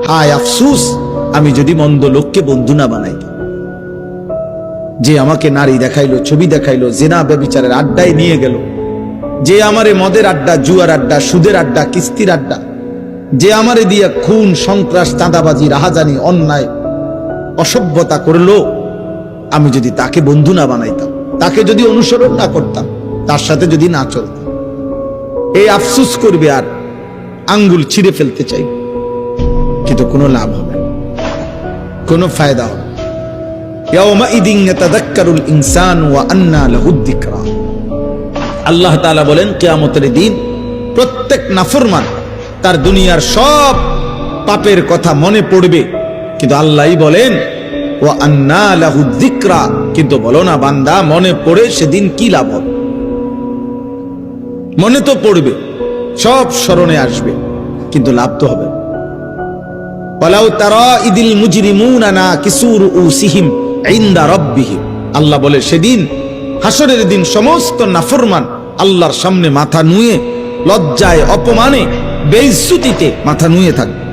হায় আফসুস আমি যদি মন্দ লোককে বন্ধু না বানাইতাম। যে আমাকে নারী দেখাইলো, ছবি দেখাইলো, জিনা ব্যভিচারের আড্ডায় নিয়ে গেল, যে আমারে মদের আড্ডা, জুয়ার আড্ডা, সুদের আড্ডা, কিস্তির আড্ডা, যে আমারে দিয়া খুন, সন্ত্রাস, চাঁদাবাজি, রাহাজানি, অন্যায়, অসভ্যতা করলো, আমি যদি তাকে বন্ধু না বানাইতাম, তাকে যদি অনুসরণ না করতাম, তার সাথে যদি না চলতাম, এই আফসুস করবে আর আঙ্গুল ছিঁড়ে ফেলতে চাই, কিন্তু কোনো লাভ হবে না, কোনো ফায়দা হবে না। ইয়াউমাইদিন ইয়াতাযাক্কারুল ইনসানু ওয়া আন্না লাহুদ যিকরা। আল্লাহ তাআলা বলেন কিয়ামতের দিন প্রত্যেক নাফরমান তার দুনিয়ার সব পাপের কথা মনে পড়বে, কিন্তু আল্লাহই বলেন ওয়া আন্না লাহুদ যিকরা, কিন্তু বলো না বান্দা মনে পড়ে সেদিন কি লাভ হবে? মনে তো পড়বে, সব স্মরণে আসবে, কিন্তু লাভ তো হবে। ওয়ালাউ তারা ইদিল মুজরিমুনা নাকিসু রুউসিহিম ইনদা রাব্বিহিম, আল্লাহ বলে সেদিন হাসরের দিন সমস্ত নাফরমান আল্লাহর সামনে মাথা নুয়ে লজ্জায়, অপমানে, বেইজ্জতিতে মাথা নুয়ে থাকবে।